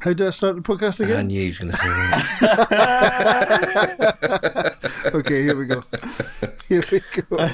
How do I start the podcast again? I knew he was going to say that. Okay, here we go. Here we go.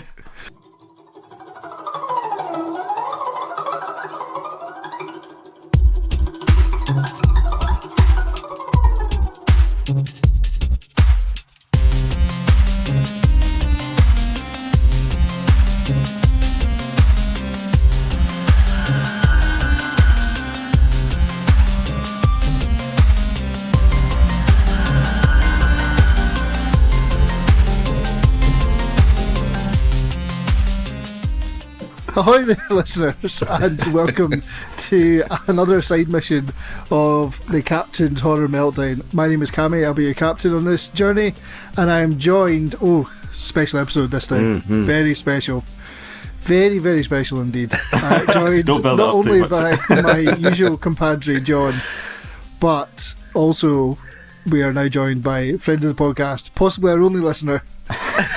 Ahoy there, listeners, and welcome to another side mission of the Captain's Horror Meltdown. My name is Cammie, I'll be your captain on this journey, and I am joined, special episode this time, very special. Very, very special indeed. Joined not only by my usual compadre, Jon, but also we are now joined by a friend of the podcast, possibly our only listener,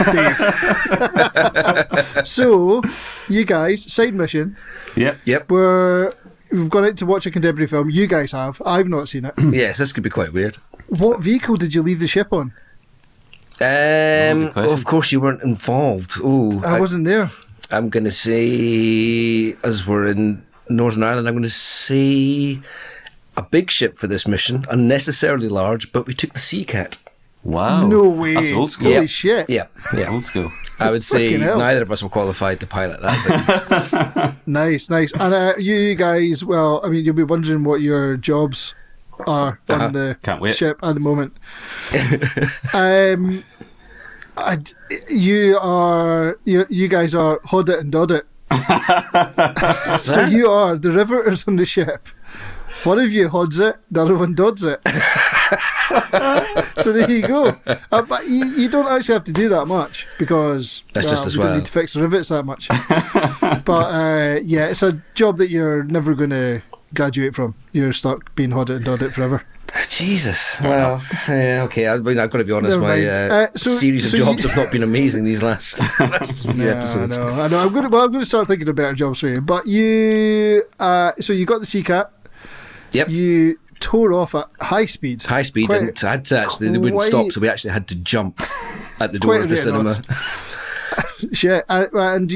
Dave. So, you guys, side mission. Yep. We've gone out to watch a contemporary film. You guys have. I've not seen it. Yes, this could be quite weird. What vehicle did you leave the ship on? Well, of course you weren't involved. I wasn't there. I'm going to say, as we're in Northern Ireland, I'm going to say a big ship for this mission, unnecessarily large, but we took the Sea Cat. Wow. No way. That's old school. Holy shit. Yeah. Old school. I would say hell. neither of us were qualified to pilot that thing. Nice. And you guys, well, I mean, you'll be wondering what your jobs are on the ship at the moment. You guys are Hoddit and Doddit. So you are the riveters on the ship. One of you hodds it, the other one dodds it. So there you go. But you don't actually have to do that much because that's just as we well. don't need to fix the rivets that much. But it's a job that you're never going to graduate from. You're stuck being Hoddit and Doddit forever. Jesus. Well, okay. I mean, I've got to be honest. My series of jobs have not been amazing these last few episodes. I know. I'm going to start thinking of better jobs for you. But you, so you got the Sea Cat. Yep. You tore off at high speed. And I had to actually, they wouldn't stop, so we actually had to jump at the door of the cinema. Shit. And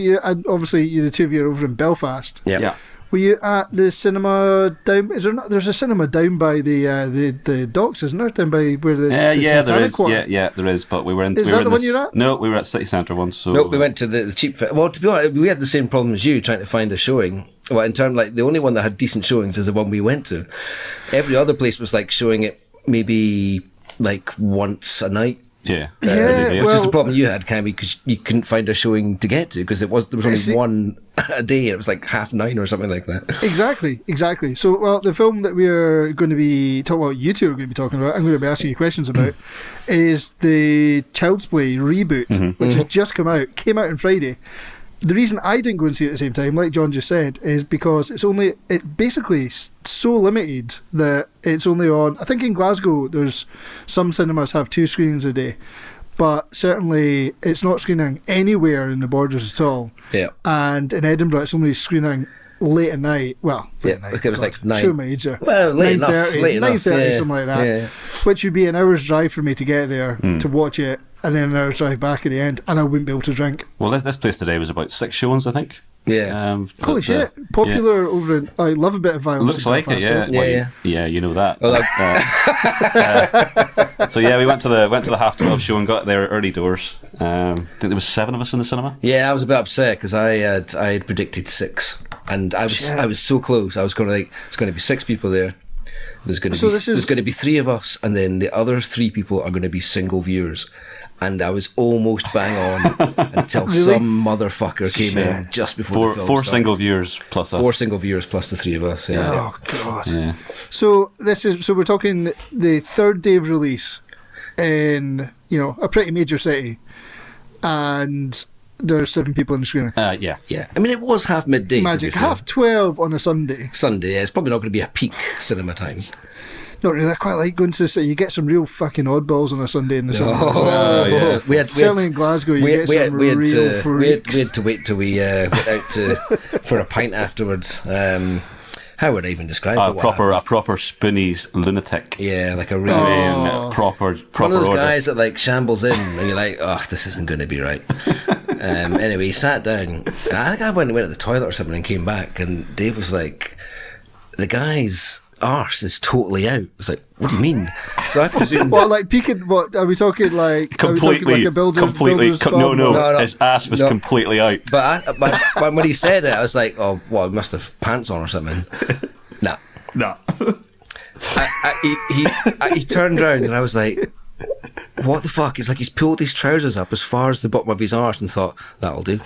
obviously, the two of you are over in Belfast. Yeah. Were you at the cinema down? Is there not? There's a cinema down by the docks, isn't there? Down by where the Titanic there is. Quarter. Yeah, there is. But we were in. Is that the one you're at? No, we were at City Centre once. So no, we went to the cheap. Well, to be honest, we had the same problem as you trying to find a showing. Well, in terms the only one that had decent showings is the one we went to. Every other place was showing it maybe once a night. Yeah. Which is the problem you had, Cammie, because you couldn't find a showing to get to because there was only one a day. It was 9:30 or something like that. Exactly. So, well, the film that we're going to be talking about, you two are going to be talking about, I'm going to be asking you questions about, is the Child's Play reboot, which has just came out on Friday. The reason I didn't go and see it at the same time, like Jon just said, is because it's basically so limited that it's only on, I think in Glasgow there's some cinemas have 2 screenings a day, but certainly it's not screening anywhere in the borders at all. Yeah. And in Edinburgh it's only screening late at night. Well, late at night. It was 9. Show my age there. Well, late enough. 9:30, something like that. Yeah. Which would be an hour's drive for me to get there to watch it, and then an hour's drive back at the end, and I wouldn't be able to drink. Well, this place today was about 6 showings, I think. Yeah. Holy shit! Popular over in. I love a bit of violence. Looks like it, yeah. Yeah, you know that. Well, so yeah, we went to the 12:30 show and got there early doors. I think there was 7 of us in the cinema. Yeah, I was a bit upset because I had predicted 6, and I was so close. I was going to it's going to be 6 people there. There's going to be 3 of us, and then the other 3 people are going to be single viewers. And I was almost bang on until some motherfucker came in just before the film four started. Single viewers plus us. 4 single viewers plus the 3 of us. Yeah. Oh god. Yeah. So we're talking the third day of release in a pretty major city, and there's 7 people in the screening. Yeah. I mean, it was half midday. Magic. 12:30 on a Sunday. Yeah. It's probably not going to be a peak cinema time. Not really. I quite like going to the city. You get some real fucking oddballs on a Sunday in the cinema. Yeah. Certainly in Glasgow, you get some real freaks. We had to wait till we went out for a pint afterwards. How would I even describe a it? proper Spoonies lunatic. Yeah, like a real proper one of those order. guys that like shambles in, and you're like, oh, this isn't going to be right. Anyway, he sat down. I think I went to the toilet or something and came back, and Dave was like, the guy's arse is totally out. I was like, what do you mean? So I presume. What, like peeking? What are we talking like? Completely, like a builder's no, bum? his ass was completely out. But when he said it, I was like, oh, well, he must have pants on or something. No. He turned around and I was like, what the fuck? It's like he's pulled his trousers up as far as the bottom of his arse and thought, that'll do.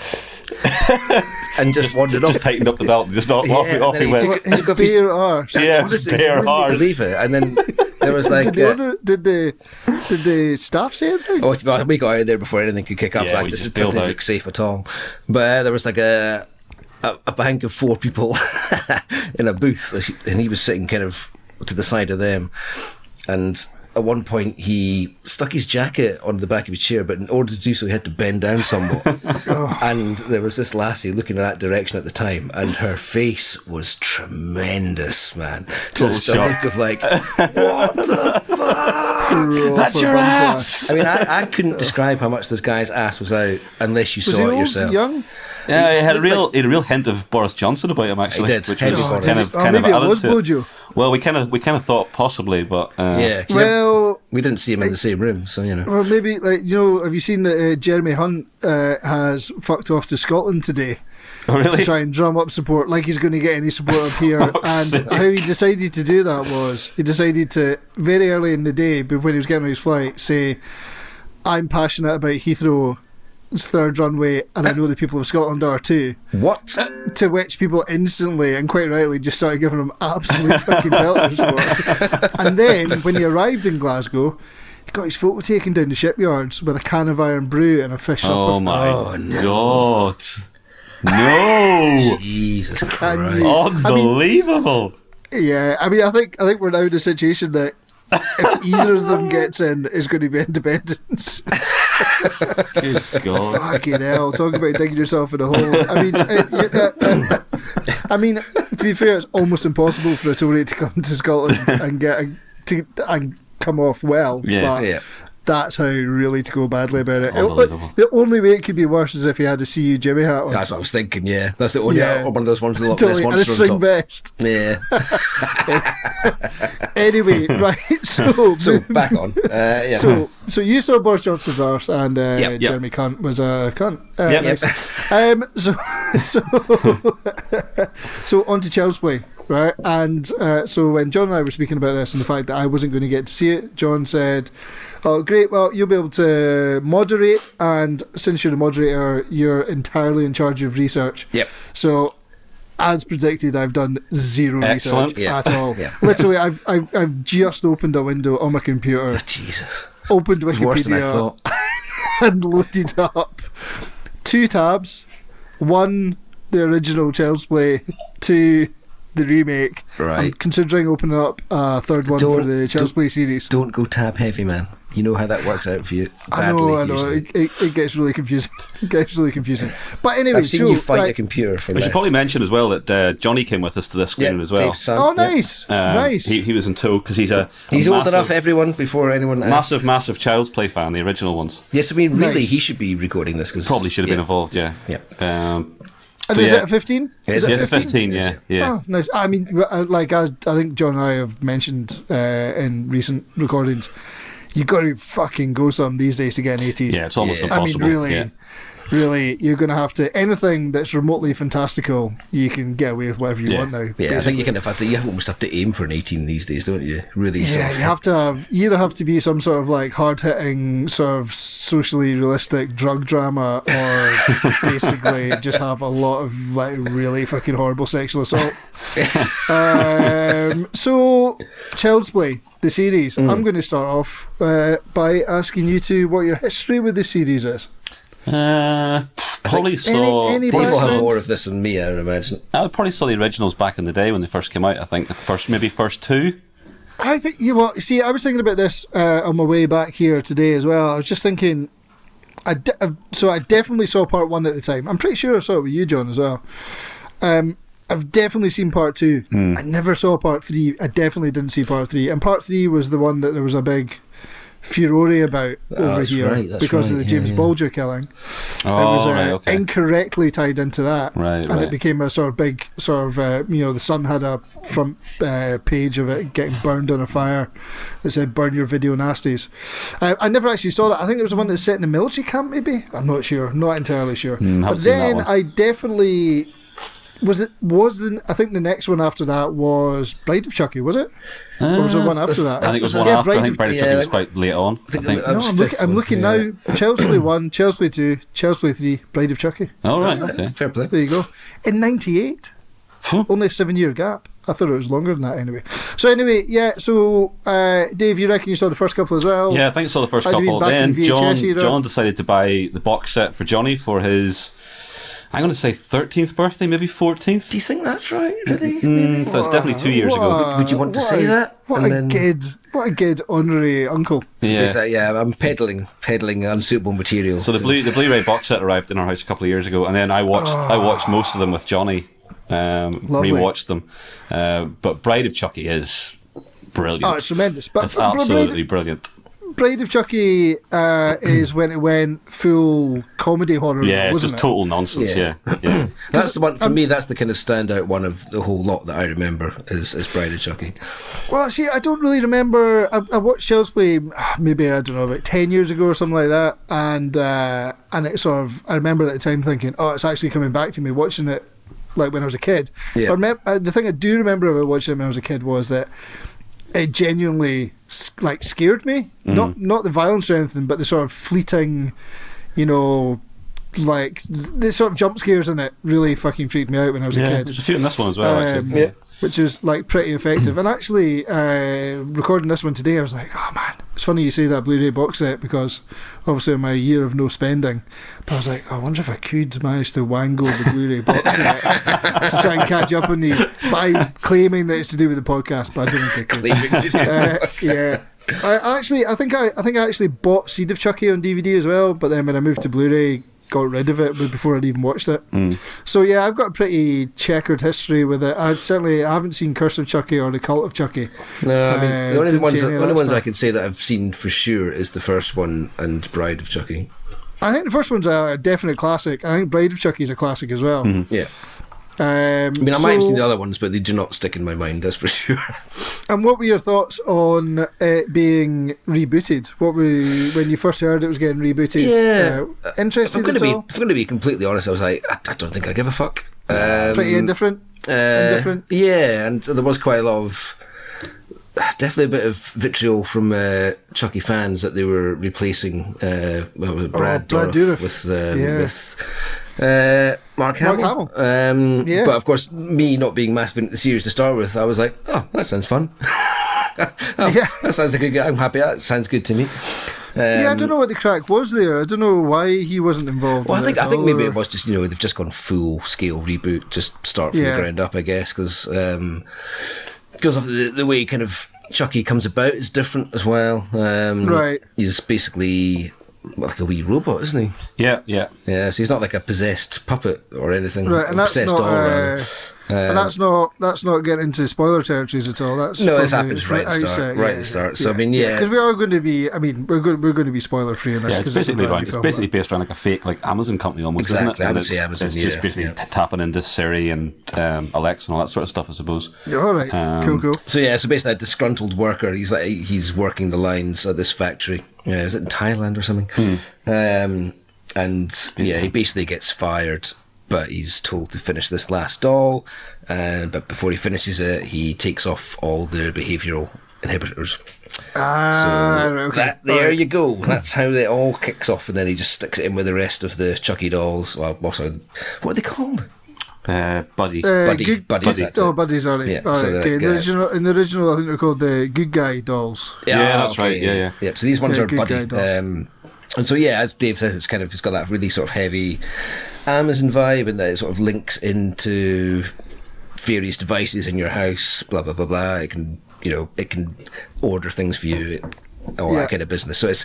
And just wandered off. Just tightened up the belt, just off he went. His bare arse. Yeah, honestly, bare wouldn't arse. believe it. And then there was like... Did the staff say anything? Oh, we got out there before anything could kick up. Yeah, So we this just doesn't bailed look out. safe at all. But there was like a bank of 4 people in a booth, and he was sitting kind of to the side of them. And at one point, he stuck his jacket on the back of his chair, but in order to do so, he had to bend down somewhat. And there was this lassie looking in that direction at the time, and her face was tremendous, man. Just a look of like, what the fuck? That's your ass! I mean, I couldn't describe how much this guy's ass was out unless you Was saw he it old, yourself. young? Yeah, he had a real hint of Boris Johnson about him, actually. He did. Which Heavy was Boris. kind of Maybe it added was to it. Bojo. Well, we kind of thought possibly, but Yeah. Well, We didn't see him in the same room, so, you know. well, maybe like have you seen that Jeremy Hunt has fucked off to Scotland today? Oh, really? To try and drum up support, like he's going to get any support up here. And sick. how he decided to do that was he decided to, very early in the day, when he was getting on his flight, say, I'm passionate about Heathrow's third runway, and I know the people of Scotland are too. What? To which people instantly, and quite rightly, just started giving him absolute fucking belters for it. And then, when he arrived in Glasgow, he got his photo taken down the shipyards with a can of Iron Brew and a fish supper. Oh my no. god! No! Jesus Can Christ. you- Unbelievable! Yeah, I mean, I think we're now in a situation that if either of them gets in, it's going to be independence. Good God! Fucking hell! Talk about digging yourself in a hole. I mean, to be fair, it's almost impossible for a Tory to come to Scotland and and come off well. Yeah. But Yeah. that's how really to go badly about it. Unbelievable. The only way it could be worse is if he had a CU Jimmy hat on. That's what I was thinking, yeah. That's the only one of those ones with a lot Totally, less and a monster on string top. vest. Yeah. Anyway, right. So back on. Yeah. So you saw Boris Johnson's arse, and Yep. Jeremy Cunt was a cunt. Yep. Nice. So on to Child's Play, right? And so when John and I were speaking about this and the fact that I wasn't going to get to see it, John said, "Oh, great! Well, you'll be able to moderate, and since you're the moderator, you're entirely in charge of research." Yep. So, as predicted, I've done zero Excellent. research Yeah. at all. Yeah. Literally, I've just opened a window on my computer, Jesus. opened It's worse than I Wikipedia, thought. and loaded up 2 tabs. 1, the original Child's Play. 2, the remake. Right. I'm considering opening up a third one for the Child's Play series. Don't go tab heavy, man. You know how that works out for you. I know. Usually. It gets really confusing. It gets really confusing. But anyway, I've seen you fight a computer for We should this. probably mention as well that Johnny came with us to this screening as well. Dave's son, Oh, yeah. nice, nice. He was in tow because he's a He's old massive, enough, everyone, before anyone asks. massive Child's Play fan, the original ones. Yes, I mean, really, Nice. he should be recording this. Cause, Probably should have been involved, yeah. Yeah. And so is yeah. it a 15? Is Yeah, it 15, yeah. Oh, nice. I mean, like I think John and I have mentioned in recent recordings, you got to fucking go some these days to get an 18. Yeah, it's almost Yeah. I mean, impossible. really, yeah. really, you're going to have to, anything that's remotely fantastical, you can get away with whatever you Yeah. want now. Yeah, I basically. think you kind of have to. You almost have to aim for an 18 these days, don't you? Really. Yeah, sort of- you have to have, you either have to be some sort of like hard-hitting, sort of socially realistic drug drama, or basically just have a lot of like really fucking horrible sexual assault. So, Child's Play, the series. I'm going to start off by asking you two what your history with the series is. Probably think saw. any Dave will have background? more of this than me, I would imagine. I probably saw the originals back in the day when they first came out. I think the first 2. I think you know, see, I was thinking about this on my way back here today as well. I was just thinking, so I definitely saw part 1 at the time. I'm pretty sure I saw it with you, John, as well. I've definitely seen part 2. I never saw part 3. I definitely didn't see part 3. And part 3 was the one that there was a big furore about over here because of the James Bulger killing. It was incorrectly tied into that, and it became a sort of big sort of the Sun had a front page of it getting burned on a fire that said "Burn your video nasties." I never actually saw that. I think there was the one that was set in a military camp, maybe. I'm not sure, not entirely sure. But then I definitely. I think the next one after that was Bride of Chucky, was it? Or was there one after that? I think it was one after. I think Bride of Chucky was quite late on. I'm looking now. Child's Play 1, Child's Play 2, Child's Play 3, Bride of Chucky. Oh, right, okay. Fair play. There you go. In 98. Only a 7-year gap. I thought it was longer than that anyway. So anyway, Dave, you reckon you saw the first couple as well? Yeah, I think I saw the first couple. Then John decided to buy the box set for Johnny for his... I'm going to say 13th birthday, maybe 14th. Do you think that's right, really? That's definitely 2 years ago. Would you want to say that? What a good honorary uncle. Yeah, I'm peddling unsuitable material. So the Blu-ray box set arrived in our house a couple of years ago, and then I watched most of them with Johnny, rewatched them. But Bride of Chucky is brilliant. Oh, it's tremendous. But it's absolutely brilliant. Bride of Chucky is when it went full comedy horror. Yeah, wasn't it's just total nonsense. Yeah. That's the one for me. That's the kind of standout one of the whole lot that I remember is Bride of Chucky. Well, see, I don't really remember. I watched Child's Play maybe about 10 years ago or something like that, and it sort of I remember at the time thinking, oh, it's actually coming back to me watching it like when I was a kid. Yeah. But the thing I do remember about watching it when I was a kid was that it genuinely scared me. Not the violence or anything, but the sort of fleeting, the sort of jump scares in it really fucking freaked me out when I was a kid. There's a few in this one as well, actually. Which is pretty effective. And actually, recording this one today, I was like, oh man, it's funny you say that Blu-ray box set because obviously in my year of no spending, but I was like, I wonder if I could manage to wangle the Blu-ray box set to try and catch up on these by claiming that it's to do with the podcast, but I don't think I could. Yeah. I think I actually bought Seed of Chucky on DVD as well, but then when I moved to Blu-ray, got rid of it before I'd even watched it. So yeah, I've got a pretty checkered history with it. I haven't seen Curse of Chucky or The Cult of Chucky. No, I mean, the only ones I can say that I've seen for sure is the first one and Bride of Chucky. I think the first one's a definite classic. I think Bride of Chucky is a classic as well. Yeah. I might have seen the other ones, but they do not stick in my mind, that's for sure. And what were your thoughts on it being rebooted? When you first heard it was getting rebooted? Yeah. Interested if I'm going to be completely honest, I was like, I don't think I give a fuck. Pretty indifferent? Yeah, and there was quite a lot of... Definitely a bit of vitriol from Chucky fans that they were replacing Brad Dourif with Mark Hamill. But of course, me not being massive into the series to start with, I was like, oh, that sounds fun. That sounds like a good. I'm happy. That sounds good to me. I don't know what the crack was there. I don't know why he wasn't involved. Well, I think maybe it was just they've just gone full scale reboot, just start from the ground up, I guess, because of the way kind of Chucky comes about is different as well. Right. He's basically like a wee robot, isn't he? Yeah. So he's not like a possessed puppet or anything. Right, and that's not. And that's not getting into spoiler territories at all. This happens right at the start. So I mean, because we are going to be. I mean, we're going to be spoiler free in this. Yeah, it's basically based around like a fake Amazon company almost, exactly, isn't it? I would say Amazon. It's just basically tapping into Siri and Alexa and all that sort of stuff, I suppose. Yeah, all right, cool. So basically a disgruntled worker. He's working the lines at this factory. Is it in Thailand or something? And he basically gets fired. But he's told to finish this last doll, but before he finishes it, he takes off all the behavioural inhibitors. There you go. That's how it all kicks off, and then he just sticks it in with the rest of the Chucky dolls. Well, what are they called? Buddy. Buddies. Buddies, are they? Yeah, in the original, I think they're called the Good Guy dolls. Yeah, that's right. Yeah. So these ones are Good Buddy. And so as Dave says, it's got that really sort of heavy Amazon vibe, and that it sort of links into various devices in your house, blah blah blah blah. It can order things for you, all that kind of business. So it's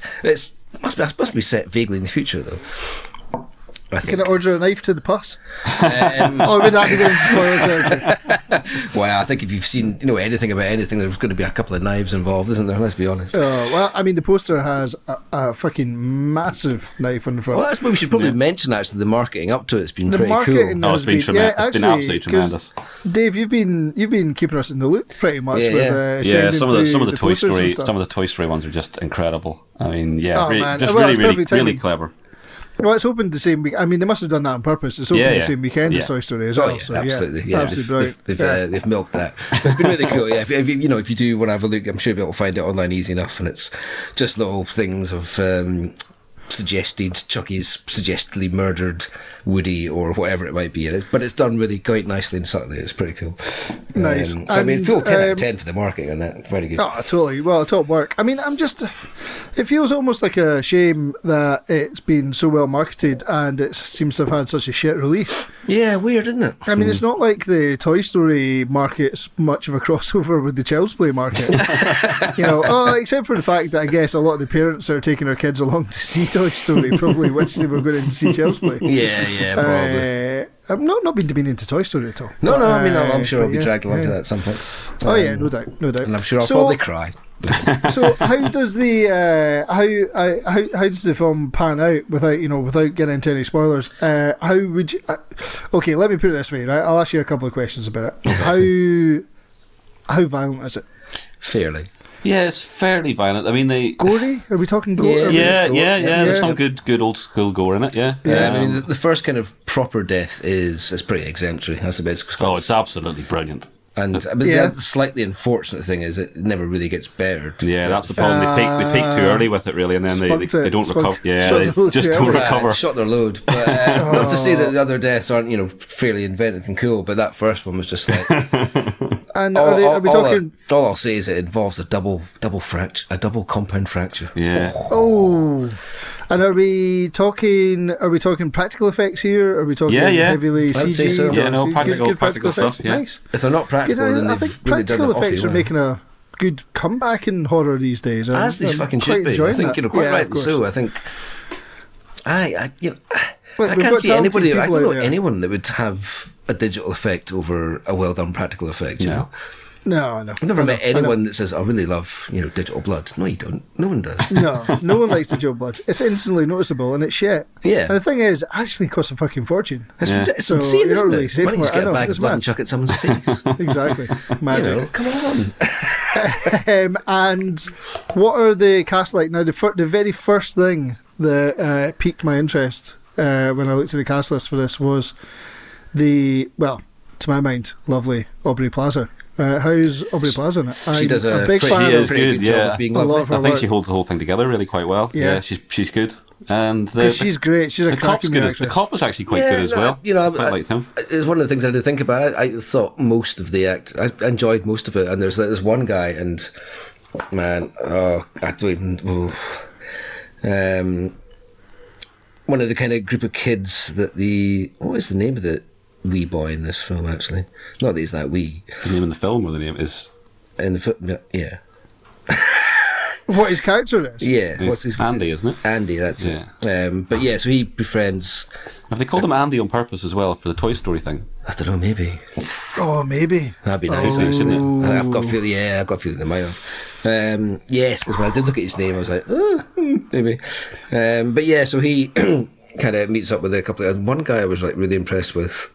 must be set vaguely in the future though. Can I order a knife to the puss? Or would that be going to spoiler territory? Well, I think if you've seen anything about anything, there's going to be a couple of knives involved, isn't there? Let's be honest. Well, I mean, the poster has a fucking massive knife on the front. Well, that's what we should probably mention. Actually, the marketing up to it's been pretty cool. It's been tremendous. It's been absolutely tremendous. Dave, you've been keeping us in the loop pretty much. Some of the Toy Story ones are just incredible. I mean, really clever. Well, it's opened the same week. I mean, they must have done that on purpose. It's opened the same weekend as Toy Story as well. So, absolutely. Absolutely brilliant. They've milked that. It's been really cool. Yeah, if you do want to have a look, I'm sure you'll be able to find it online easy enough. And it's just little things of suggested Chucky's suggestedly murdered Woody or whatever it might be. But it's done really quite nicely and subtly. It's pretty cool. Nice. So, I mean, full 10 out of 10 for the marketing on that. Very good. Oh, totally. Well, top work. I mean, it feels almost like a shame that it's been so well marketed and it seems to have had such a shit release. Yeah, weird, isn't it? I mean, it's not like the Toy Story market's much of a crossover with the Child's Play market. Except for the fact that I guess a lot of the parents are taking their kids along to see Toy Story, probably wish they were going to see Child's Play. Yeah, probably. I've not been into Toy Story at all. No, I mean, I'm sure I'll be dragged along to that at some point. No doubt. And I'm sure I'll probably cry. So how does the how does the film pan out without getting into any spoilers? How would you? Okay, let me put it this way. Right, I'll ask you a couple of questions about it. How violent is it? Fairly. Yeah, it's fairly violent. I mean, gory? Are we talking gore? Yeah. There's some good old school gore in it. Yeah. I mean, the first kind of proper death is pretty exemplary. That's the best. It's absolutely brilliant. And the slightly unfortunate thing is it never really gets bettered. Yeah, that's the problem. They peak too early with it, really, and then they don't recover. Yeah, they just don't recover. Shot their load. But not to say that the other deaths aren't, fairly inventive and cool, but that first one was just like. And are we talking? All I'll say is it involves a double compound fracture. Yeah. Oh. And are we talking practical effects here? Are we talking heavily CG? I'd say so. Yeah, no, practical effects. Stuff, yeah. Nice. If they're not practical, then I think practical effects are making a good comeback in horror these days. As these fucking should be. I think quite rightly so. I think I can't see anybody. I don't know anyone that would have a digital effect over a well done practical effect. You know. No, I know. I've never met anyone that says, I really love, digital blood. No, you don't. No one does. No one likes digital blood. It's instantly noticeable and it's shit. Yeah. And the thing is, it actually costs a fucking fortune. It's insane, you're not really safe from it. Just get a bag of blood and chuck it at someone's face. Exactly. Magic. Come on. And what are the cast like? Now, the very first thing that piqued my interest when I looked at the cast list for this was to my mind, lovely Aubrey Plaza. How's Aubrey Plaza in it? She does a big fan pretty good job of being lovely. I think she holds the whole thing together really quite well. Yeah, she's good. And she's great. She's a cracking actress. The cop was actually quite good as well. I liked him. It's one of the things I did think about. I thought most of the act, I enjoyed most of it. And there's one guy, and man, I don't even. One of the kind of group of kids that what is the name of the wee boy in this film? Actually, not that he's that wee. The name in the film, or the name is in the film? Yeah. What his character is? Yeah, what's his Andy, isn't it? Andy, that's it. But yeah, so he befriends. Have they called him Andy on purpose as well for the Toy Story thing? I don't know, maybe. Oh, maybe. That'd be nice, actually. I've got a feeling. Yeah, I've got a feeling they might have. Yes, because when I did look at his name, I was like, maybe. But yeah, so he kind of meets up with a couple of. One guy I was like really impressed with.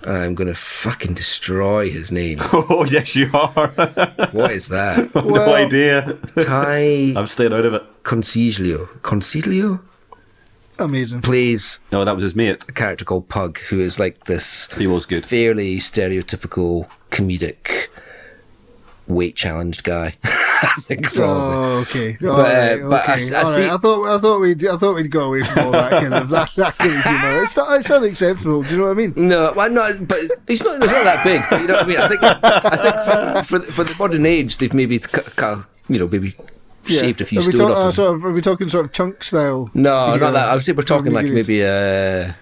I'm going to fucking destroy his name. Oh, yes, you are. What is that? No idea. I'm staying out of it. Consiglio? Amazing. Plays. No, that was his mate. A character called Pug, who is like this. He was good. Fairly stereotypical comedic weight challenged guy. I think probably. Oh, okay. But I see. I thought we'd go away from all that kind of that kind of humour. It's unacceptable. Do you know what I mean? No, well, no, but he's not that big. But you know what I mean? I think for the modern age, they've maybe maybe shaved a few stone off. Are we talking sort of chunk style? No, not that. I would say we're talking like maybe a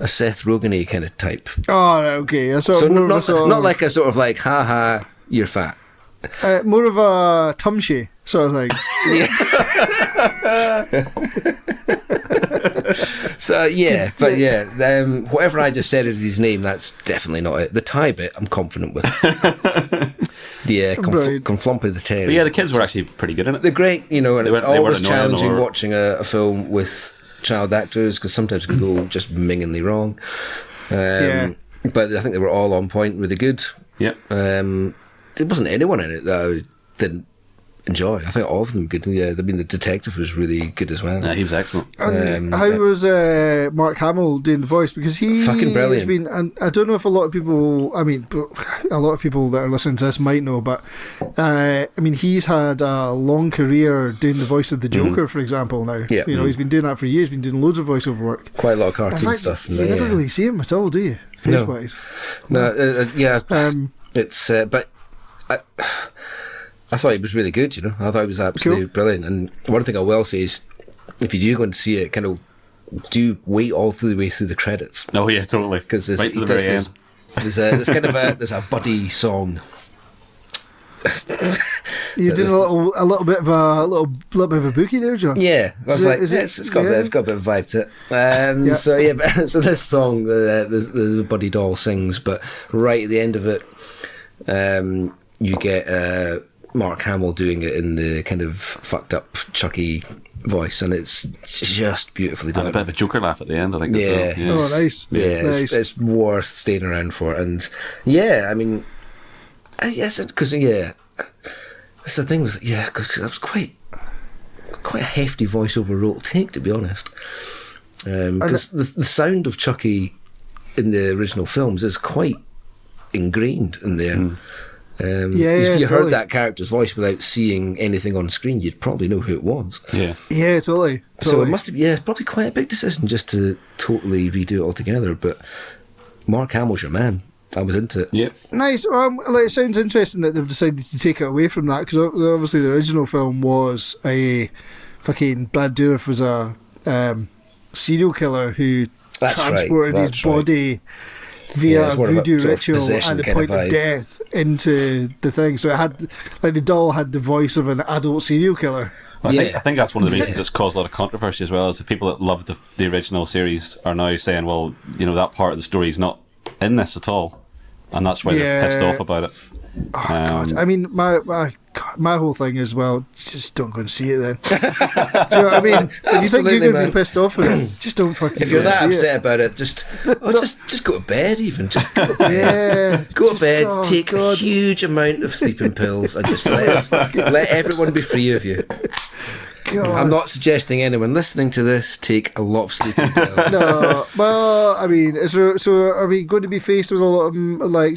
Seth Rogen-y kind of type. Oh, right, okay. Not like a sort of like, ha, you're fat. More of a Tumshy sort of thing. So yeah, but whatever I just said is his name. That's definitely not it. The Thai bit, I'm confident with. The Conflumpy the Terrier. But yeah, the kids were actually pretty good in it. They're great, and it's always challenging watching a film with child actors because sometimes it can go just mingingly wrong. But I think they were all on point, really good. Yeah. There wasn't anyone in it that I didn't enjoy. I think all of them were good. Yeah, I mean, the detective was really good as well. Yeah, he was excellent. How was Mark Hamill doing the voice? Because he's fucking brilliant. Been, and I don't know if a lot of people that are listening to this might know, but he's had a long career doing the voice of the Joker, for example. Now, he's been doing that for years. Been doing loads of voiceover work. Quite a lot of cartoon stuff. You never really see him at all, do you? Face wise. No. It's but. I thought it was really good, I thought it was absolutely brilliant. And one thing I will say is, if you do go and see it, kind of do wait all through the way through the credits. Oh yeah, totally. Because right to the very end. There's kind of a buddy song. You did a little bit of a bookie there, John. Yeah, I was it's got a bit of vibe to it. So this song, the buddy doll sings, but right at the end of it, you get Mark Hamill doing it in the kind of fucked up Chucky voice, and it's just beautifully done. And a bit of a Joker laugh at the end, I think. Yeah. As well. Oh, nice. Yeah, nice. It's worth staying around for. And yeah, I mean, yes, because that's the thing with because that was quite a hefty voiceover role to take, to be honest. Because the sound of Chucky in the original films is quite ingrained in there. If you heard that character's voice without seeing anything on screen, you'd probably know who it was. Yeah, totally. So it must have been, probably quite a big decision just to totally redo it altogether. But Mark Hamill's your man. I was into it. Yeah. Nice. It sounds interesting that they've decided to take it away from that, because obviously the original film was a fucking Brad Dourif was a serial killer who transported his body via a voodoo ritual at the point of death into the thing. So it had, the doll had the voice of an adult serial killer. Well, I think that's one of the reasons it's caused a lot of controversy as well, is the people that loved the original series are now saying, well, that part of the story is not in this at all, and that's why they're pissed off about it. Oh God! I mean, my whole thing is, well, just don't go and see it then. Do you know what I mean? If you think you're going to be pissed off with it, just don't fucking. If you're that upset about it, just go to bed. Even just go to bed. Go to bed. Take a huge amount of sleeping pills and just let everyone be free of you. God. I'm not suggesting anyone listening to this take a lot of sleeping pills. No, well, I mean, are we going to be faced with a lot of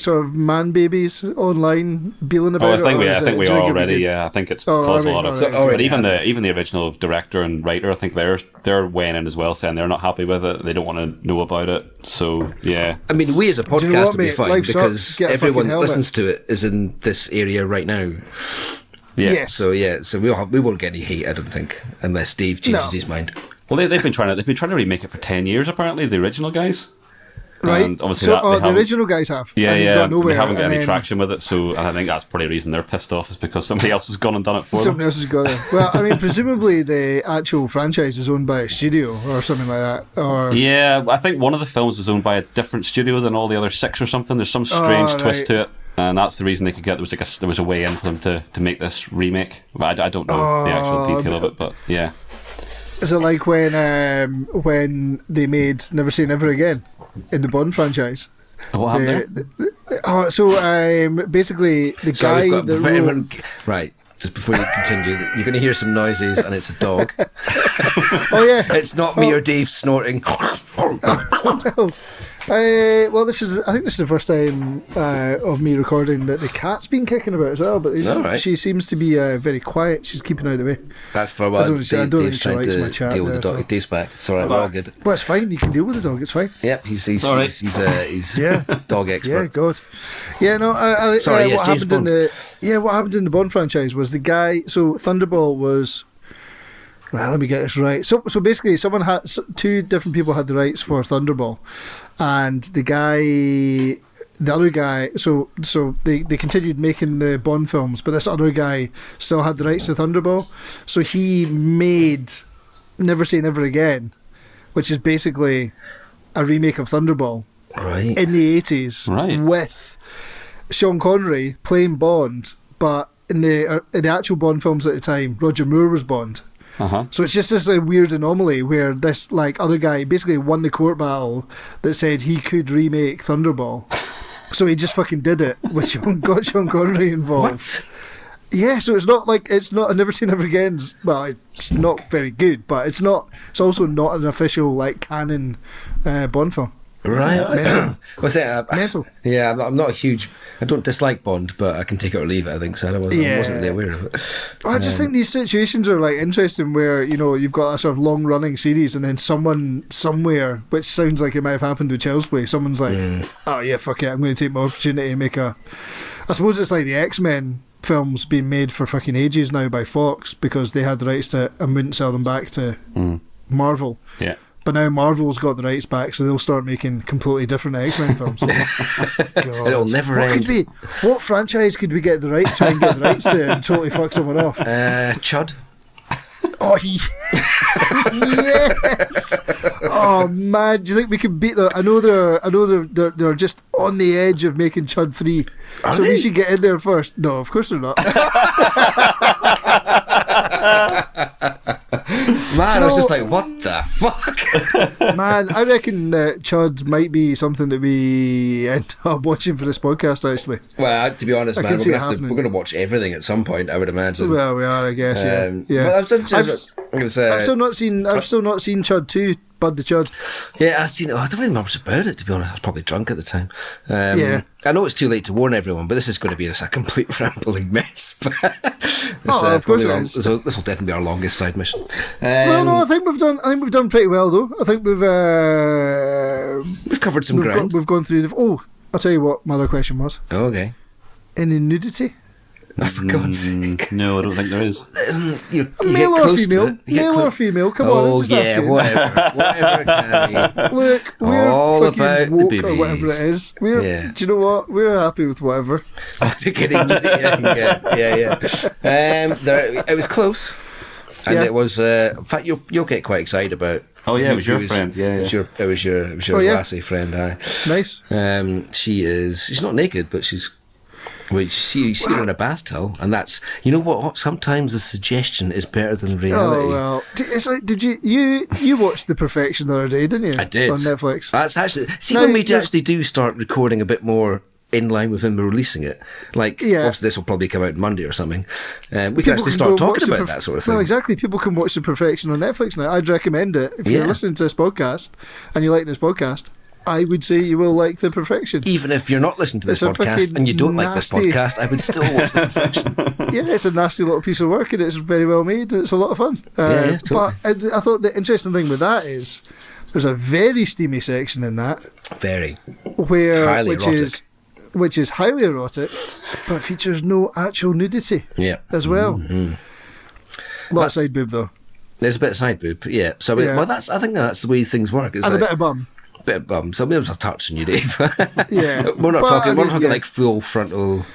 sort of man babies online beeling about? I think we are already. Yeah, I think it's caused a lot of. But even the original director and writer, I think they're weighing in as well, saying they're not happy with it. They don't want to know about it. So yeah. I mean, we as a podcast will be fine because everyone that listens to it is in this area right now. Yeah. Yes. So we won't get any hate, I don't think, unless Dave changes his mind. Well, they've been trying to remake it for 10 years apparently. The original guys, right? And obviously, the original guys have. Yeah, they haven't got any traction with it. So I think that's probably the reason they're pissed off, is because somebody else has gone and done it for them. Somebody else has got it. Well, I mean, presumably the actual franchise is owned by a studio or something like that. Or I think one of the films was owned by a different studio than all the other 6 or something. There's some strange twist to it. And that's the reason they could get. There was a way in for them to make this remake. But I don't know the actual detail of it. But yeah, is it like when they made Never Say Never Again in the Bond franchise? What happened there? Basically the guy right. Just before you continue, you're going to hear some noises, and it's a dog. Oh yeah, it's not me or Dave snorting. No. I think this is the first time of me recording that the cat's been kicking about as well, but she seems to be very quiet. She's keeping out of the way. That's for a while. Dave's trying to deal with the dog. Dave's back. It's alright, we're all good. Well, it's fine. You can deal with the dog. It's fine. Yep, he's dog expert. Yeah, God. Yeah, no. What happened in the Bond franchise was the guy. So Thunderball was. Well, let me get this right. So basically, two different people had the rights for Thunderball, and the other guy. So they continued making the Bond films, but this other guy still had the rights to Thunderball. So he made Never Say Never Again, which is basically a remake of Thunderball in the 80s with Sean Connery playing Bond, but in the actual Bond films at the time, Roger Moore was Bond. So it's just this weird anomaly where this other guy basically won the court battle that said he could remake Thunderball. So he just fucking did it with got Sean Connery involved. What? Yeah, so it's not I've Never Say Never Again's, well, it's not very good, but it's also not an official canon Bond film. Right. Mental. What's that? Mental. Yeah, I'm not a huge... I don't dislike Bond, but I can take it or leave it, I think, so I wasn't really aware of it. I just think these situations are interesting where, you've got a sort of long-running series and then someone somewhere, which sounds like it might have happened with Child's Play, someone's like, oh yeah, fuck it, I'm going to take my opportunity and make I suppose it's like the X-Men films being made for fucking ages now by Fox because they had the rights to and wouldn't sell them back to Marvel. Yeah. But now Marvel's got the rights back, so they'll start making completely different X-Men films. It'll never end. What franchise could we get the rights to and totally fuck someone off? Chud. Oh, yes! Oh man, do you think we can beat them? I know they're just on the edge of making Chud 3. So we should get in there first. No, of course they're not. Man, I was just like, what the fuck? Man, I reckon Chud might be something that we end up watching for this podcast, actually. Well, to be honest, man, we're going to watch everything at some point, I would imagine. Well, we are, I guess, yeah. But I've still not seen Chud 2, Bud the Chud. Yeah, I don't really know much about it, to be honest. I was probably drunk at the time. I know it's too late to warn everyone, but this is going to be a complete rambling mess. Of course it is. So this will definitely be our longest side mission. I think we've done pretty well though. I think we've covered some ground. We've gone through. I'll tell you what my other question was. Oh, okay. Any nudity? Oh, for God's sake. No, I don't think there is. Male or female? Male or female? Come on. Oh, yeah, whatever, Cammie. Look, we're all fucking about woke the or whatever it is. Do you know what? We're happy with whatever. I'll take any nudity I can get. Yeah. It was close. And it was, in fact, you'll get quite excited about. Oh yeah, it was your friend. Yeah, It was your lassie friend. Nice. She's not naked, but she's her in a bath towel, and that's what. Sometimes the suggestion is better than reality. Oh well, it's like did you watched The Perfection the other day, didn't you? I did on Netflix. That's actually when we actually do start recording a bit more in line with when we're releasing it. Obviously this will probably come out Monday or something. We can actually start talking about that sort of thing. No, exactly. People can watch The Perfection on Netflix now. I'd recommend it if you're listening to this podcast and you like this podcast. I would say you will like The Perfection. Even if you're not listening to this podcast and you don't like this podcast, I would still watch The Perfection. Yeah, it's a nasty little piece of work and it's very well made and it's a lot of fun. Totally. But I thought the interesting thing with that is there's a very steamy section in that. Very. Which is highly erotic, but features no actual nudity as well. Mm-hmm. A lot of side boob though. There's a bit of side boob, yeah. So I think that's the way things work. It's and a bit of bum. So maybe there's a touch on you, Dave. Yeah. We're not talking like full frontal.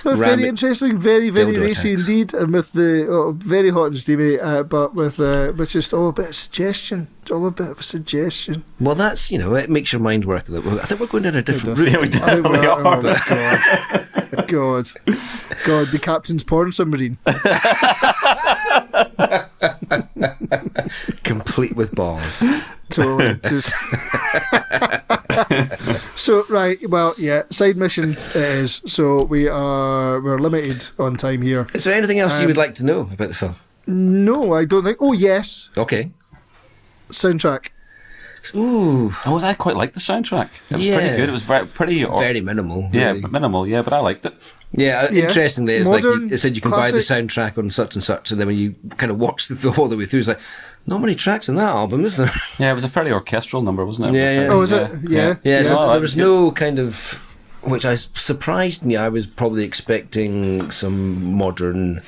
No, very interesting, very, very racy indeed, and with the very hot and steamy, but with just all a bit of suggestion, all a bit of a suggestion. Well, that's it makes your mind work a little. I think we're going down a different route. Yeah, we definitely are. God, the captain's porn submarine. Complete with balls. Totally. Just so right, well, yeah. Side mission it is. So we're limited on time here. Is there anything else you would like to know about the film? No, I don't think. Oh yes. Okay. Soundtrack. Ooh. I quite liked the soundtrack. It was pretty good. It was very minimal. Yeah, really. Minimal. Yeah, but I liked it. Yeah, interestingly, it's modern, it said you can buy the soundtrack on such and such, and then when you kind of watch the film all the way through, it's like, not many tracks in that album, is there? Yeah, it was a fairly orchestral number, wasn't it? Yeah. Oh, was it? Yeah. So there was no kind of, which surprised me. I was probably expecting some modern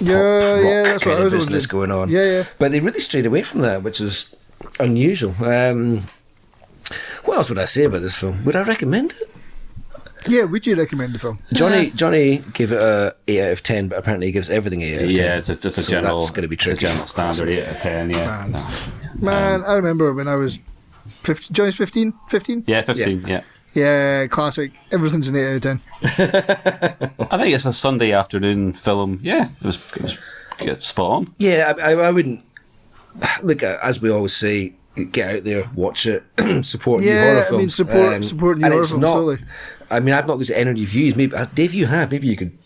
rock kind of business going on. Yeah. But they really strayed away from that, which is unusual. What else would I say about this film? Would I recommend it? Yeah, would you recommend the film? Johnny gave it a 8 out of 10, but apparently he gives everything 8 out of 10. Yeah, it's just a general. That's going to be tricky. It's a general standard 8 out of 10. Yeah. Man, I remember when I was 15. Johnny's 15? 15? Yeah, 15. Yeah. Yeah, classic. Everything's an 8 out of 10. I think it's a Sunday afternoon film. Yeah, it was spot on. Yeah, I wouldn't look. As we always say, get out there, watch it, support new horror films. I mean, support new horror films. Totally. I mean, I've not looked at any reviews. Maybe Dave, you have. Maybe you could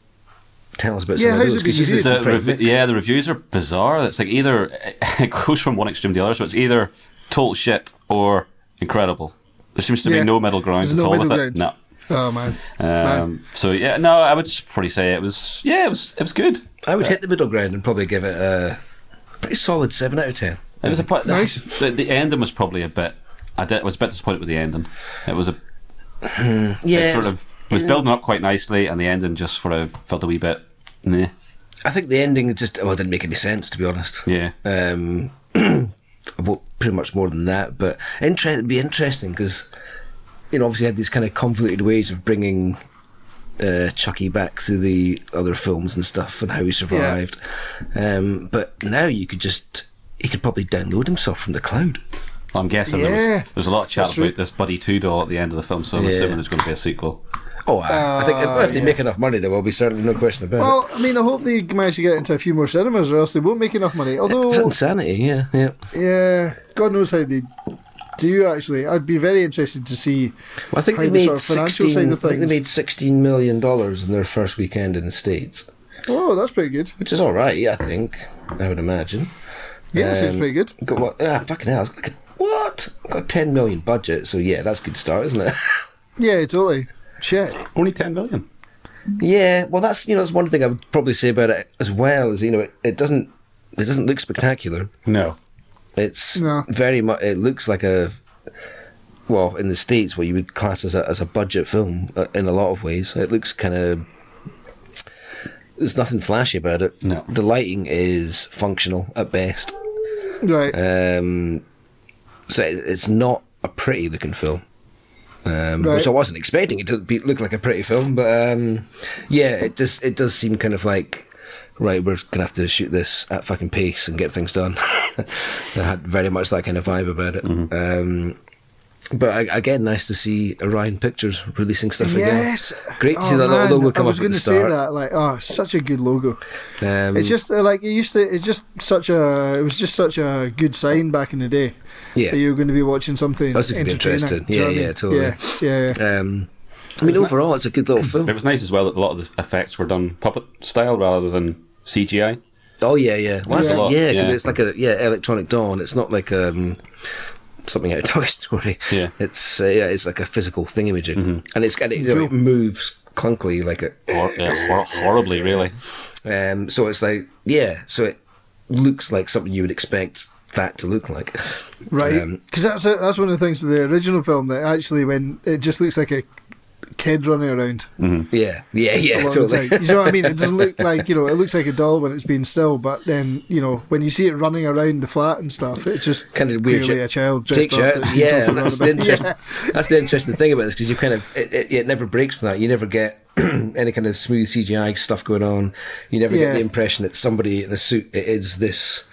tell us about some of those. The reviews are bizarre. It's like either it goes from one extreme to the other. So it's either total shit or incredible. There seems to be no middle ground at all with it. No. Oh man. So yeah, no, I would probably say it was good. I would hit the middle ground and probably give it a pretty solid 7 out of 10. It was nice. The ending was probably a bit. I was a bit disappointed with the ending. It was it was building up quite nicely, and the ending just sort of felt a wee bit. Nah. I think the ending just didn't make any sense, to be honest. Yeah. Well, pretty much more than that, but it'd be interesting because obviously had these kind of convoluted ways of bringing Chucky back through the other films and stuff, and how he survived. But now he could probably download himself from the cloud. I'm guessing there's a lot of chat about this Buddy 2 doll at the end of the film, so I'm assuming there's going to be a sequel. I think if they make enough money, there will be certainly no question about it. Well, I mean, I hope they manage to get into a few more cinemas, or else they won't make enough money. Although it's insanity, yeah, God knows how they do. Actually, I'd be very interested to see. Well, I think how they made sort of financial side of things. I think they made $16 million in their first weekend in the States. Oh, that's pretty good. Which is all right, I think. I would imagine. Yeah, seems pretty good. Fucking hell! What? Got a $10 million budget, so yeah, that's a good start, isn't it? Yeah, totally. Shit. Only 10 million. Yeah, well, that's one thing I would probably say about it as well. Is it doesn't look spectacular. No, it's very much. It looks like in the States, what you would class as a budget film in a lot of ways. It looks kind of. There's nothing flashy about it. No, the lighting is functional at best. Right. So it's not a pretty looking film. Which I wasn't expecting it to look like a pretty film, but it does seem kind of like, right, we're gonna have to shoot this at fucking pace and get things done. It had very much that kind of vibe about it. Mm-hmm. But again, nice to see Orion Pictures releasing stuff again. Yes, great to see that little logo come up at the start. I was going to say that, such a good logo. It's just like it was just such a good sign back in the day. Yeah, that you were going to be watching something. That's interesting. Yeah, totally. Yeah. I mean, overall, it's a good little film. It was nice as well that a lot of the effects were done puppet style rather than CGI. Oh yeah. Well, because it's like electronic dawn. It's not like something out of Toy Story. Yeah, it's like a physical thingamajig, and it moves clunkily like horribly, really. So it's like so it looks like something you would expect that to look like, right? Because that's one of the things with the original film that actually when it just looks like a kid running around. Mm-hmm. Yeah, totally. You know what I mean? It doesn't look like it looks like a doll when it's being still, but then when you see it running around the flat and stuff, it's just kind of weird. Clearly a child takes you out. That's the interesting thing about this, because you kind of it never breaks from that. You never get any kind of smooth CGI stuff going on. You never get the impression that somebody in a suit is this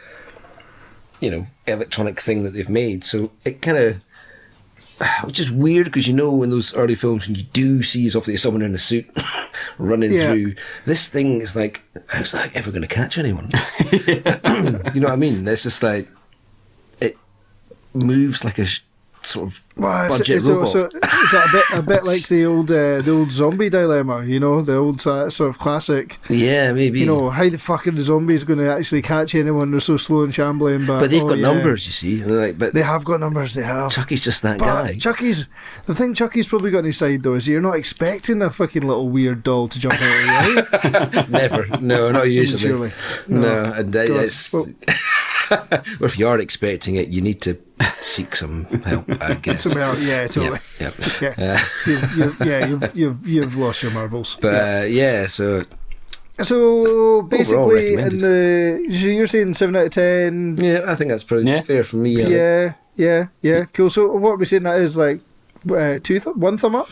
electronic thing that they've made. So it kind of. Which is weird, because in those early films when you do see obviously someone in a suit running through, this thing is like, how's that ever going to catch anyone? You know what I mean? It's just like, it moves like a sort of budget robot. Is that a bit like the old zombie dilemma? The old sort of classic. Yeah, maybe. How the fuck are the zombies going to actually catch anyone? They're so slow and shambling. But they've got numbers, you see. But they have got numbers. They have. Chucky's just that guy. The thing Chucky's probably got on his side though is you're not expecting a fucking little weird doll to jump out of you, right? Never. No, not usually. Surely. No, and it's. Or if you are expecting it, you need to seek some help, I guess. Some help, yeah, totally. You've lost your marbles. But so basically, so you're saying 7 out of 10. Yeah, I think that's pretty fair for me. Yeah, cool. So what are we saying that is, like 1 thumb up?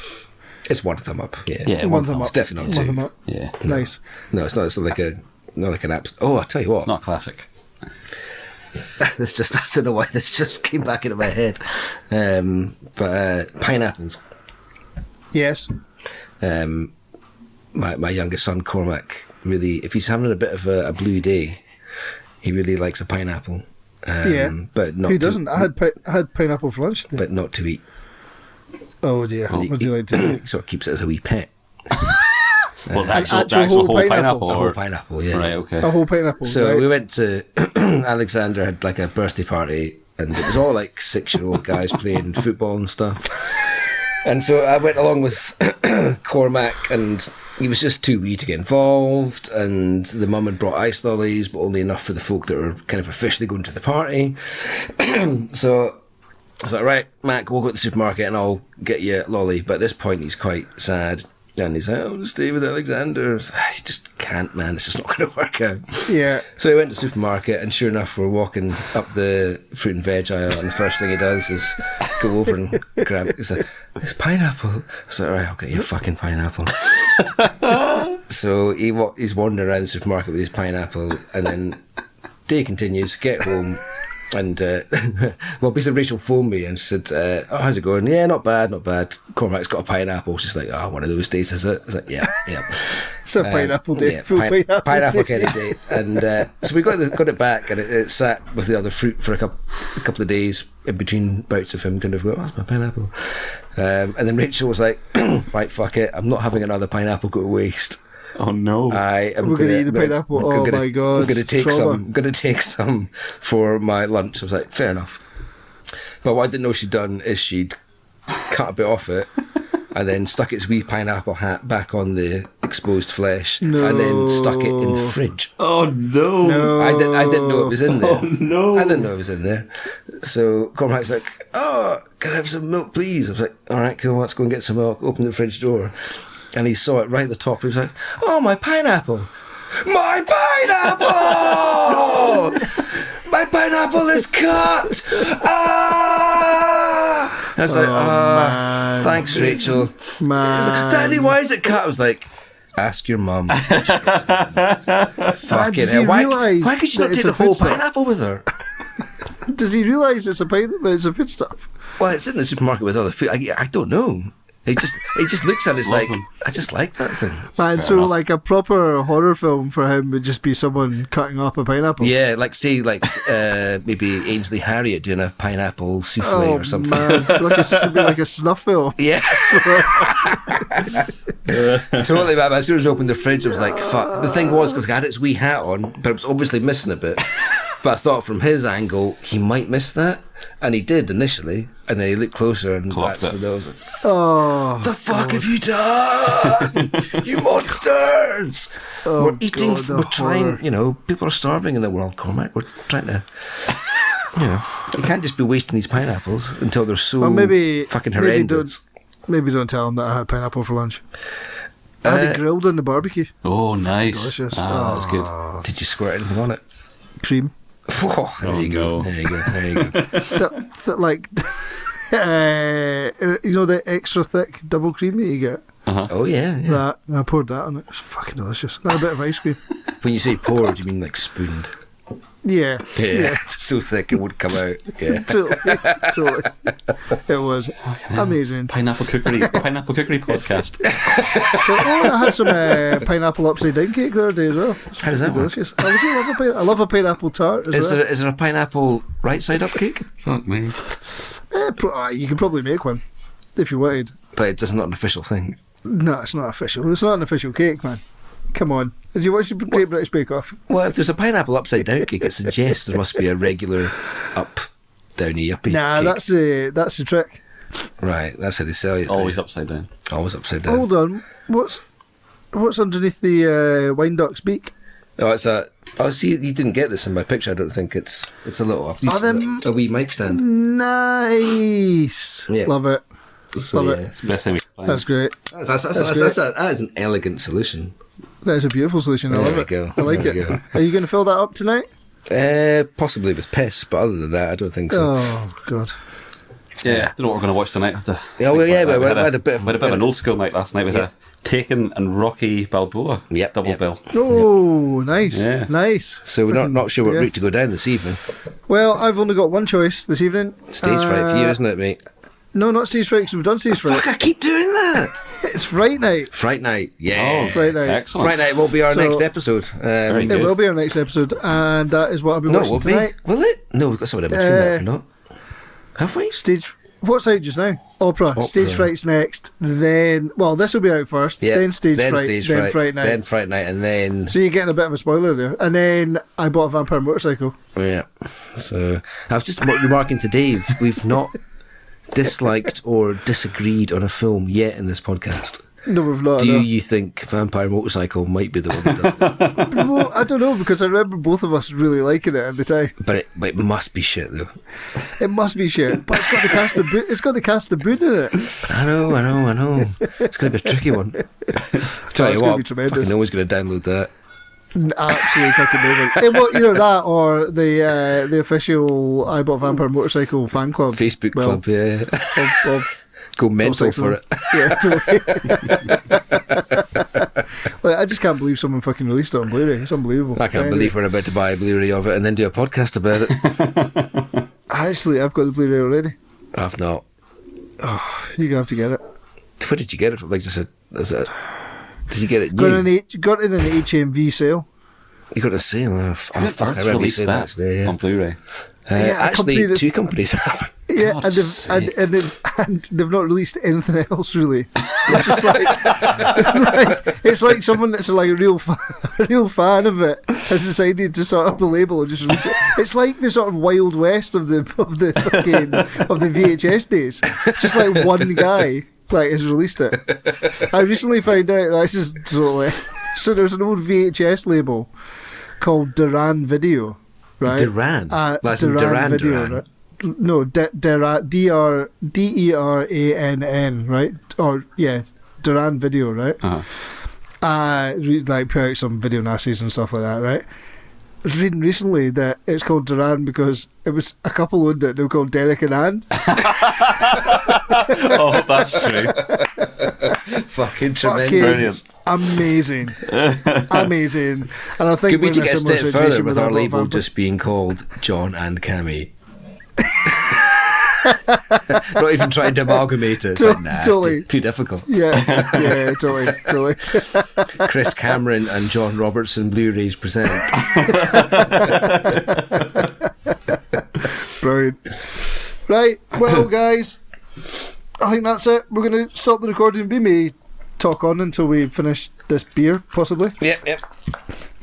It's 1 thumb up. Yeah, 1 thumb up. It's definitely not 2. 1 thumb up. Yeah, nice. No, it's not. It's not like an app. Oh, I tell you what, it's not classic. this just, I don't know why this just came back into my head. But pineapples. Yes. My youngest son, Cormac, really, if he's having a bit of a blue day, he really likes a pineapple. But not Who doesn't? I had pineapple for lunch today. But not to eat. Oh dear. What do you like to do? He sort of keeps it as a wee pet. Well, the actual whole pineapple? A whole pineapple, yeah. Right, okay. A whole pineapple. So right. we went to Alexander had like a birthday party, and it was all like 6-year-old guys playing football and stuff. And so I went along with Cormac, and he was just too wee to get involved. And the mum had brought ice lollies, but only enough for the folk that were kind of officially going to the party. So I was like, right, Mac, we'll go to the supermarket and I'll get you a lolly. But at this point, he's quite sad. And he's like, I'll stay with Alexander. I was like, you just can't, man. It's just not going to work out. Yeah. So he went to the supermarket, and sure enough, we're walking up the fruit and veg aisle, and the first thing he does is go over and grab it. He's like, it's pineapple. I was like, right, I'll get you a fucking pineapple. So he's wandering around the supermarket with his pineapple, and then day continues, get home. And well, basically Rachel phoned me and said, oh, how's it going? Yeah, not bad. Cormac's got a pineapple. She's like, oh, one of those days, is it? I was like, yeah. It's a pineapple day. Yeah, pineapple kind of day. And so we got it back, and it sat with the other fruit for a couple of days in between bouts of him kind of going, oh, that's my pineapple. And then Rachel was like, right, fuck it, I'm not having another pineapple go to waste. Oh no! We're going to eat a pineapple. My god! I'm going to take some for my lunch. I was like, fair enough. But what I didn't know she'd done is she'd cut a bit off it and then stuck its wee pineapple hat back on the exposed flesh, and then stuck it in the fridge. Oh no! I didn't know it was in there. Oh no! I didn't know it was in there. So Cormac's like, oh, can I have some milk, please? I was like, all right, cool. Let's go and get some milk. Open the fridge door. And he saw it right at the top. He was like, oh, my pineapple! My pineapple! My pineapple is cut! Ah! I was like, man. Thanks, Rachel. Man. Like, Daddy, why is it cut? I was like, ask your mum. Fucking hell. Why could she not take the whole pineapple with her? Does he realise it's a pineapple? It's a foodstuff? Well, it's in the supermarket with other food. I don't know. He just looks at it, it's like, I just like that thing. Man, so enough. Like a proper horror film for him would just be someone cutting up a pineapple. Yeah, like say maybe Ainsley Harriott doing a pineapple souffle or something. Man. like a snuff film. Yeah. Totally, man. As soon as I opened the fridge, I was like, fuck. The thing was, because I had its wee hat on, but it was obviously missing a bit. But I thought from his angle, he might miss that. And he did initially, and then he looked closer, and that's when I was like, "Oh, the fuck have you done, you monsters? We're eating, we're trying. You know, people are starving in the world, Cormac. We're trying to, you can't just be wasting these pineapples until they're so fucking horrendous. Maybe don't tell him that I had pineapple for lunch. I had it grilled on the barbecue. Oh, nice! Delicious. That's good. Did you squirt anything on it? Cream. Oh, there you go. There you go. Like, you know, the extra thick double cream that you get. Uh-huh. Oh yeah. I poured that on it. It was fucking delicious. And a bit of ice cream. When you say poured, you mean like spooned? Yeah. So thick it would come out. Yeah. totally. It was amazing. Pineapple cookery podcast. I had some pineapple upside down cake the other day as well. How does that work? Delicious. I love a pineapple tart as well. Is there a pineapple right side up cake? Fuck me. You could probably make one if you wanted. But it's not an official thing. No, it's not official. It's not an official cake, man. Come on. Did you watch the Great British Bake Off? Well, if there's a pineapple upside down cake, it suggests there must be a regular up, downy, uppy Nah, cake. that's the trick. Right, that's how they sell it. Always upside down. Always upside down. Hold on. What's underneath the wine duck's beak? Oh, it's a... Oh, see, you didn't get this in my picture. I don't think it's a little... a wee mic stand. Nice. Yeah. Love it. So, Love it. It's the best thing we can find. That's great. That is an elegant solution. That is a beautiful solution. I love it. Go. I like it. Are you going to fill that up tonight? Possibly with piss, but other than that, I don't think so. Oh, God. Yeah, I don't know what we're going to watch tonight. We had a bit of an old school night last night with a Taken and Rocky Balboa double bill. Oh, nice. Yeah. Nice. So we're not sure what route to go down this evening. Well, I've only got one choice this evening. Stage fright for you, isn't it, mate? No, not stage fright, because we've done stage fright. Fuck, I keep doing that. It's Fright Night. Fright Night, yeah. Oh, Fright Night. Excellent. Fright Night will be our next episode. Very good. It will be our next episode, and that is what I'll be watching tonight. Will it? No, we've got something in between that, not. Have we? What's out just now? Opera. Stage Fright's next. Then, well, this will be out first. Yeah. Then Stage Fright. Stage then Fright. Fright Night. Then Fright Night, and then. So you're getting a bit of a spoiler there. And then I bought a vampire motorcycle. Yeah. So I was just remarking to Dave, we've not disliked or disagreed on a film yet in this podcast. No, we've not. Do you think Vampire Motorcycle might be the one that does it? Well, I don't know, because I remember both of us really liking it at the time. But it must be shit, though. It must be shit, but it's got the cast of Boone in it. I know. It's going to be a tricky one. Tell you what, I'm fucking always going to download that. Absolutely fucking amazing. Well, either that or the official I Bought Vampire Motorcycle fan club. Facebook club, yeah. Go mental for it. Yeah, totally. Like, I just can't believe someone fucking released it on Blu-ray. It's unbelievable. I can't believe we're about to buy a Blu-ray of it and then do a podcast about it. Actually, I've got the Blu-ray already. I've not. Oh, you're going to have to get it. Where did you get it from? Like I said, did you get it new? Got it in an HMV sale. You got a sale? Oh, fuck, I remember released that there, yeah. on Bluray. Actually, two companies have. Yeah, and they've not released anything else really. It's just it's like someone that's like a real fan of it has decided to start up a label and just release it. It's like the sort of Wild West of the VHS days. Just like one guy has released it. I recently found out that this is totally. So there's an old VHS label called Duran Video, right? Duran? Duran Video, Duran. right? No, Derann, right? Or, yeah, Duran Video, right? Like, put out some video nasties and stuff like that, right? I was reading recently that it's called Duran because it was a couple owned it. They were called Derek and Ann. Oh, that's true. Fucking tremendous. Brilliant. Amazing. Amazing. And I think could we take it a step further with our label vampire just being called Jon and Cammie? Not even trying to amalgamate it. It's like, nah, totally. It's too difficult. Yeah, totally. Chris Cameron and John Robertson Blu-rays present. Brilliant. Right, well, guys, I think that's it. We're going to stop the recording. We may talk on until we finish this beer, possibly. Yep.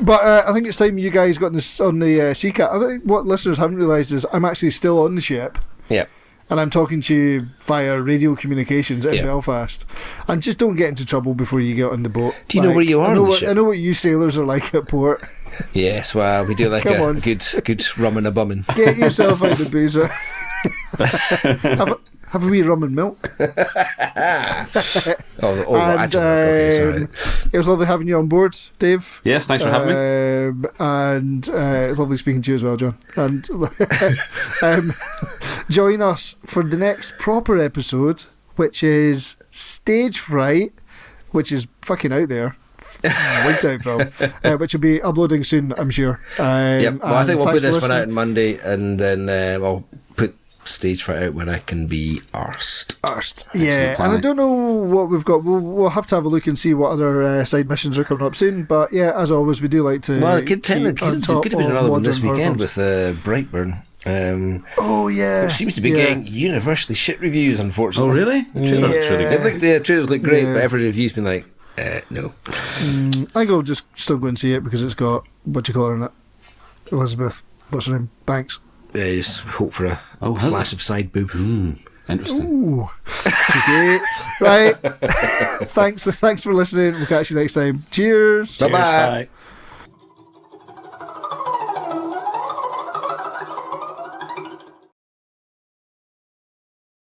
But I think it's time you guys got this on the Seacat. I think what listeners haven't realised is I'm actually still on the ship. Yep. And I'm talking to you via radio communications in Belfast. And just don't get into trouble before you get on the boat. Do you know where you are on the ship? I know what you sailors are like at port. Yes, well, we do like a good rum and a bumming. Get yourself out of the boozer. Have a wee rum and milk. Sorry. It was lovely having you on board, Dave. Yes, thanks for having me. And it's lovely speaking to you as well, John. And join us for the next proper episode, which is Stage Fright, which is fucking out there. Wigged out film, which will be uploading soon, I'm sure. Well, I think we'll put this one out on Monday, and then I'll put Stage Fright out when I can be arsed. Yeah, and I don't know what we've got. We'll have to have a look and see what other side missions are coming up soon. But yeah, as always, we do like to. Well, it could have been another one this weekend with Brightburn. Oh yeah, which seems to be getting universally shit reviews, unfortunately. Oh really? The trailers look great, but every review's been like, no. I think I'll just still go and see it because it's got what you call her in it, Elizabeth. What's her name? Banks. Yeah, just hope for a flash of side boob. Interesting. Ooh. Okay. Right. Thanks for listening. We'll catch you next time. Cheers. Bye-bye. Bye.